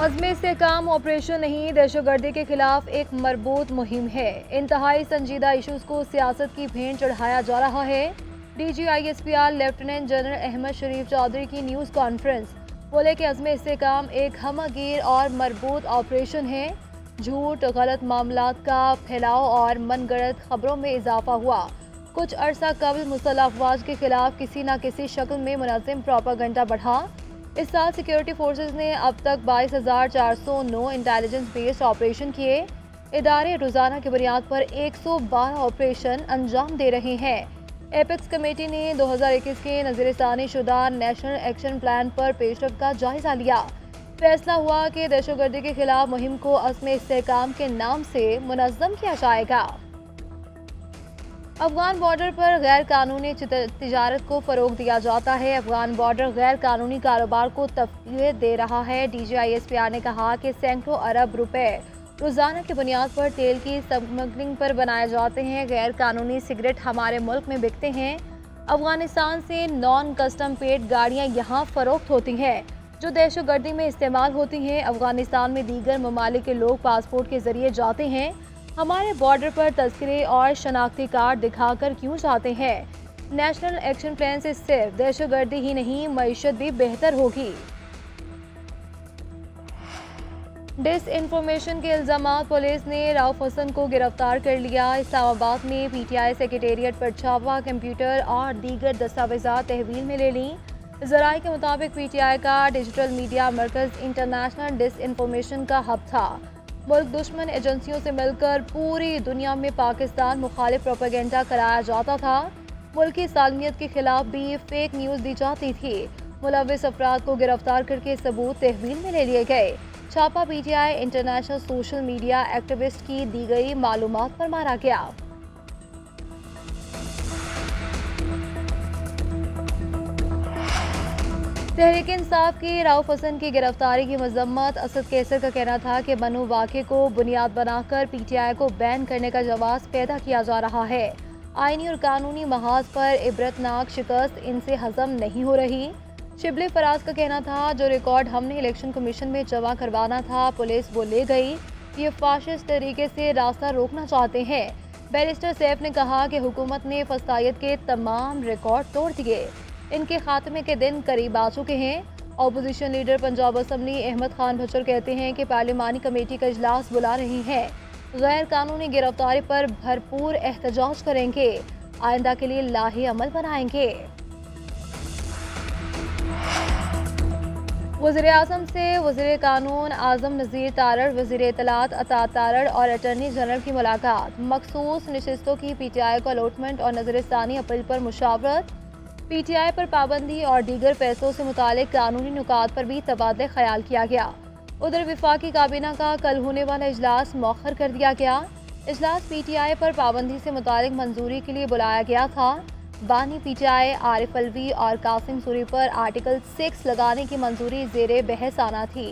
अज़्म इस्तेहकाम operation नहीं, दहशतगर्दी के खिलाफ एक मरबूत मुहिम है। इंतहाई संजीदा इशूज़ को सियासत की भेंट चढ़ाया जा रहा है। DGISPR लेफ्टिनेंट जनरल अहमद शरीफ चौधरी की न्यूज़ कॉन्फ्रेंस बोले कि अज़्म इस्तेहकाम एक हमगीर और मरबूत ऑपरेशन है। झूठ, गलत मामलात का फैलाव और मनगढ़ंत खबरों में इजाफा हुआ। कुछ अरसा कबल मुसल्लह अफवाज के खिलाफ किसी न किसी शक्ल में मुनज़्ज़म प्रोपागेंडा बढ़ा। इस साल सिक्योरिटी फोर्सेस ने अब तक 22,409 इंटेलिजेंस बेस्ड ऑपरेशन किए। इदारे रोजाना की बुनियाद पर 112 ऑपरेशन अंजाम दे रहे हैं। एपेक्स कमेटी ने 2021 के नज़रसानी शुदा नेशनल एक्शन प्लान पर पेशरफ्त का जायजा लिया। फैसला हुआ कि दहशतगर्दी के खिलाफ मुहिम को अज़्म इस्तेहकाम के नाम से मुनज़्ज़म किया जाएगा। अफगान बॉर्डर पर गैर कानूनी तिजारत को फ़रोग दिया जाता है। अफगान बॉर्डर गैर कानूनी कारोबार को तक़वियत दे रहा है। DGISPR ने कहा कि सैकड़ों अरब रुपए रोज़ाना की बुनियाद पर तेल की स्मगलिंग पर बनाए जाते हैं। गैर कानूनी सिगरेट हमारे मुल्क में बिकते हैं। अफगानिस्तान से नॉन कस्टम पेड गाड़ियाँ यहाँ फ़रोख्त होती हैं जो दहशतगर्दी में इस्तेमाल होती हैं। अफगानिस्तान में दीगर ममालिक के लोग पासपोर्ट के ज़रिए जाते हैं। हमारे बॉर्डर पर तस्करे और शनाख्ती कार्ड दिखाकर क्यों जाते हैं? नेशनल एक्शन प्लान से सिर्फ दहशतगर्दी ही नहीं, मईशत भी बेहतर होगी। डिसइंफॉर्मेशन के इल्जामात, पुलिस ने राउफ हसन को गिरफ्तार कर लिया। इस्लामाबाद में PTI सेक्रेटेरिएट पर छापा, कंप्यूटर और दीगर दस्तावेजात तहवील में ले ली। ज़राए के मुताबिक PTI का डिजिटल मीडिया मरकज़ इंटरनेशनल डिसइंफॉर्मेशन का हब था। मुल्क दुश्मन एजेंसियों से मिलकर पूरी दुनिया में पाकिस्तान मुखालिफ प्रोपेगेंडा कराया जाता था। मुल्क की सालमियत के खिलाफ भी फेक न्यूज़ दी जाती थी। मुलविस अफराद को गिरफ्तार करके सबूत तहवील में ले लिए गए। छापा PTI international social media activist की दी गई मालूमात पर मारा गया। तहरीक इंसाफ की राउफ हसन की गिरफ्तारी की मजम्मत। असद कैसर का कहना था कि बनु वाक़े को बुनियाद बनाकर PTI को बैन करने का जवाब पैदा किया जा रहा है। आईनी और कानूनी महाज पर इबरतनाक शिकस्त इनसे हजम नहीं हो रही। शिबली फराज का कहना था जो रिकॉर्ड हमने इलेक्शन कमीशन में जमा करवाना था, पुलिस वो ले गई। ये फाशिस्ट तरीके से रास्ता रोकना चाहते हैं। बैरिस्टर सैफ ने कहा कि हुकूमत ने फसायत के तमाम रिकॉर्ड तोड़ दिए। इनके खात्मे के दिन करीब आ चुके हैं। Opposition leader Punjab assembly Ahmad Khan Bhachar कहते हैं कि पार्लिमानी कमेटी का इजलास बुला रही है। गैर कानूनी गिरफ्तारी पर भरपूर एहतजाज करेंगे। आइंदा के लिए लाहे अमल बनाएंगे। वज़ीर आज़म से वज़ीर कानून आज़म नज़ीर तारड़, वज़ीर इत्तलात अता तारड़ और अटॉर्नी जनरल की मुलाकात। मखसूस नशिस्तों की PTI को अलॉटमेंट और नज़रसानी अपील पर मुशावरत। PTI पर पाबंदी और दीगर फैसलों से मुतालिक कानूनी नुकात पर भी तबादले ख्याल किया गया। उधर विफाकी काबीना का कल होने वाला इजलास मौखर कर दिया गया। इजलास PTI पर पाबंदी से मुतालिक मंजूरी के लिए बुलाया गया था। बानी PTI आरिफ अलवी और कासिम सूरी पर आर्टिकल 6 लगाने की मंजूरी ज़ेरे बहस आना थी।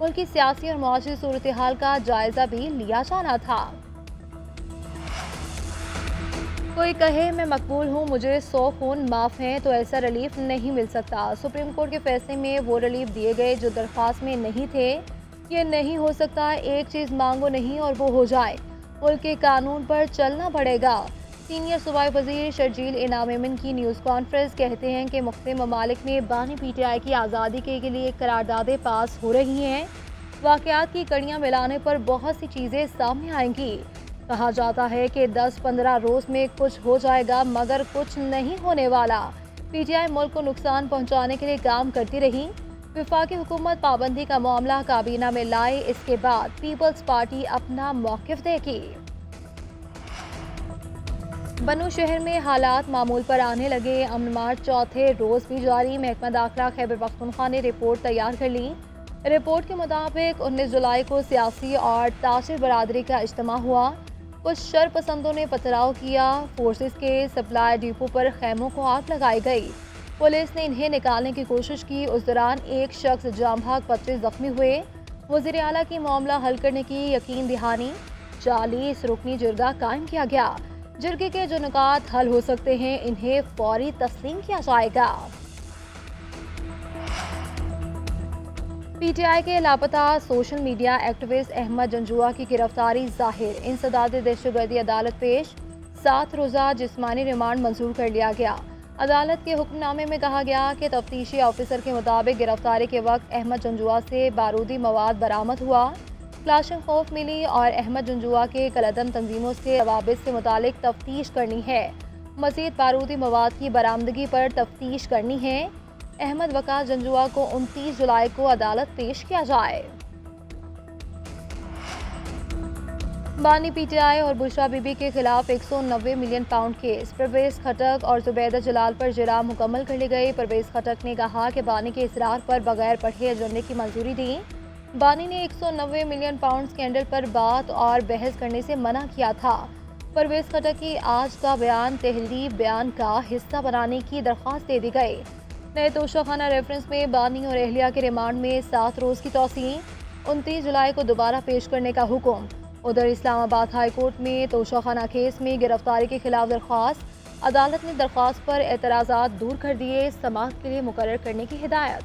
उनकी सियासी और मुआशी सूरत हाल का जायजा भी लिया जाना था। कोई कहे मैं मकबूल हूँ, मुझे 100 खून माफ़ हैं, तो ऐसा रिलीफ नहीं मिल सकता। सुप्रीम कोर्ट के फैसले में वो रिलीफ दिए गए जो दरख्वास्त में नहीं थे। ये नहीं हो सकता, एक चीज़ मांगो नहीं और वो हो जाए। मुल्क के कानून पर चलना पड़ेगा। सीनियर सूबाई वज़ीर शर्जील इनाम एमन की न्यूज़ कॉन्फ्रेंस कहते हैं कि मुख्तलिफ ममालिक में बानी PTI की आज़ादी के लिए करारदादें पास हो रही हैं। वाक़यात की कड़ियाँ मिलाने पर बहुत सी चीज़ें सामने आएंगी। कहा जाता है कि 10-15 रोज़ में कुछ हो जाएगा, मगर कुछ नहीं होने वाला। PTI मुल्क को नुकसान पहुंचाने के लिए काम करती रही। वफाकी हुकूमत पाबंदी का मामला काबीना में लाए, इसके बाद पीपल्स पार्टी अपना मौक़िफ़ देगी। बनू शहर में हालात मामूल पर आने लगे। अमन मार्च चौथे रोज़ भी जारी। महकमा दाखिला खैबर पख्तूनख्वा ने रिपोर्ट तैयार कर ली। रिपोर्ट के मुताबिक 19 जुलाई को सियासी और ताशिर बरादरी का इज्तिमा हुआ। कुछ शरपसंदों ने पथराव किया। फोर्सेस के सप्लाई डिपो पर खैमों को आग लगाई गई। पुलिस ने इन्हें निकालने की कोशिश की। उस दौरान एक शख्स जाम भाग 25 जख्मी हुए। वज़ीर आला की मामला हल करने की यकीन दहानी। 40 रुकनी जिरगा कायम किया गया। जिरगे के जो नुकात हल हो सकते हैं, इन्हें फौरी तस्लीम किया जाएगा। पीटीआई के लापता social media activist Ahmad Janjua की गिरफ्तारी जाहिर। इंसदाद दहशतगर्दी अदालत पेश। 7 रोज़ा जिस्मानी रिमांड मंजूर कर लिया गया। अदालत के हुक्मनामे में कहा गया कि तफ्तीशी ऑफिसर के मुताबिक गिरफ्तारी के वक्त अहमद जंजुआ से बारूदी मवाद बरामद हुआ। क्लाशिंग खौफ मिली और अहमद जंजुआ के कलदम तंजीमों से रवाबित से मुतालिक तफ्तीश करनी है। मज़ीद बारूदी मवाद की बरामदगी पर तफ्तीश करनी है। अहमद वकास जंजुआ को 29 जुलाई को अदालत पेश किया जाए। बानी पीटीआई और बुशरा बीबी के खिलाफ 190 मिलियन पाउंड केस। परवेज खटक और जुबैदा जलाल पर जरा मुकम्मल कर ली गई। परवेज खटक ने कहा कि बानी के इसरार पर बगैर पढ़े एजेंडे की मंजूरी दी। बानी ने 190 मिलियन पाउंड स्कैंडल पर बात और बहस करने से मना किया था। परवेज खटक की आज का बयान तहरीरी बयान का हिस्सा बनाने की दरख्वास्त दे दी गई। नए तोशाखाना रेफरेंस में बानी और एहलिया के रिमांड में 7 रोज़ की तौसीह। 29 जुलाई को दोबारा पेश करने का हुक्म। उधर इस्लामाबाद हाई कोर्ट में तोशाखाना केस में गिरफ्तारी के खिलाफ दरख्वास्त। अदालत ने दरख्वास्त पर एतराज़ात दूर कर दिए। समाअत के लिए मुकर्रर करने की हिदायत।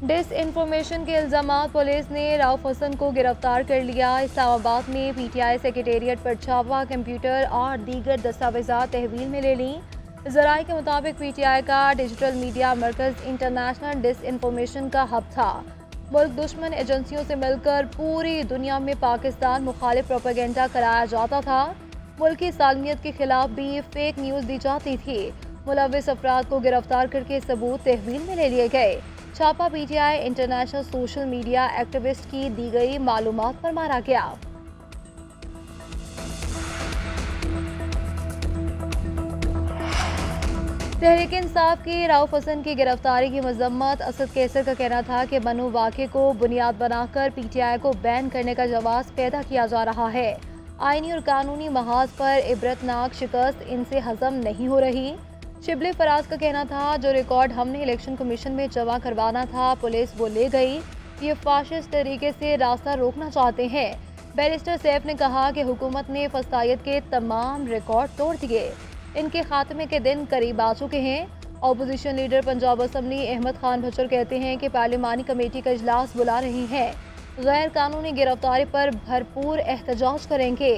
डिस इन्फॉर्मेशन के इल्ज़ामात पुलिस ने राउफ हसन को गिरफ्तार कर लिया। इस्लामाबाद में पीटीआई सेक्रेटेरिएट पर छापा, कंप्यूटर और दीगर दस्तावेज़ात तहवील में ले ली। ज़राए के मुताबिक पीटीआई का डिजिटल मीडिया मरकज़ इंटरनेशनल डिस इन्फॉर्मेशन का हब था। मुल्क दुश्मन एजेंसियों से मिलकर पूरी दुनिया में पाकिस्तान मुखालिफ प्रोपेगेंडा कराया जाता था। मुल्क की सालमियत के खिलाफ भी फेक न्यूज़ दी जाती थी। मुलविस अफराद को गिरफ्तार करके सबूत तहवील में ले लिए गए। छापा PTI international social media activist की दी गई मालूमात पर मारा गया। तहरीक इंसाफ की राउफ हसन की गिरफ्तारी की मजम्मत। असद कैसर का कहना था कि बनु वाक़े को बुनियाद बनाकर पीटीआई को बैन करने का जवाब पैदा किया जा रहा है। आईनी और कानूनी महाज पर इबरतनाक शिकस्त इनसे हजम नहीं हो रही। शिबली फराज का कहना था जो रिकॉर्ड हमने इलेक्शन कमीशन में जमा करवाना था पुलिस वो ले गई। ये फाशिस्ट तरीके से रास्ता रोकना चाहते हैं। बैरिस्टर सैफ ने कहा कि हुकूमत ने फसायत के तमाम रिकॉर्ड तोड़ दिए। इनके खात्मे के दिन करीब आ चुके हैं। Opposition leader Punjab assembly Ahmad Khan Bhachar कहते हैं कि पार्लिमानी कमेटी का इजलास बुला रही है। गैर कानूनी गिरफ्तारी पर भरपूर एहतजाज करेंगे।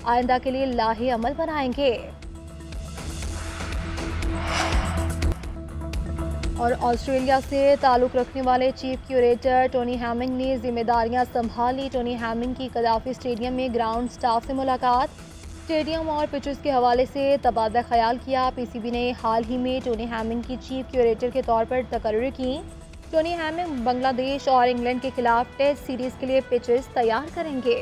आइंदा के लिए लाहे अमल बनाएंगे। और ऑस्ट्रेलिया से ताल्लुक़ रखने वाले चीफ क्यूरेटर टोनी हैमिंग ने जिम्मेदारियां संभाली। टोनी हैमिंग की कदाफी स्टेडियम में ग्राउंड स्टाफ से मुलाकात। स्टेडियम और पिचेस के हवाले से तबादला ख्याल किया। पीसीबी ने हाल ही में टोनी हैमिंग की चीफ क्यूरेटर के तौर पर तकर्री की। टोनी हैमिंग बांग्लादेश और इंग्लैंड के खिलाफ टेस्ट सीरीज के लिए पिचेस तैयार करेंगे।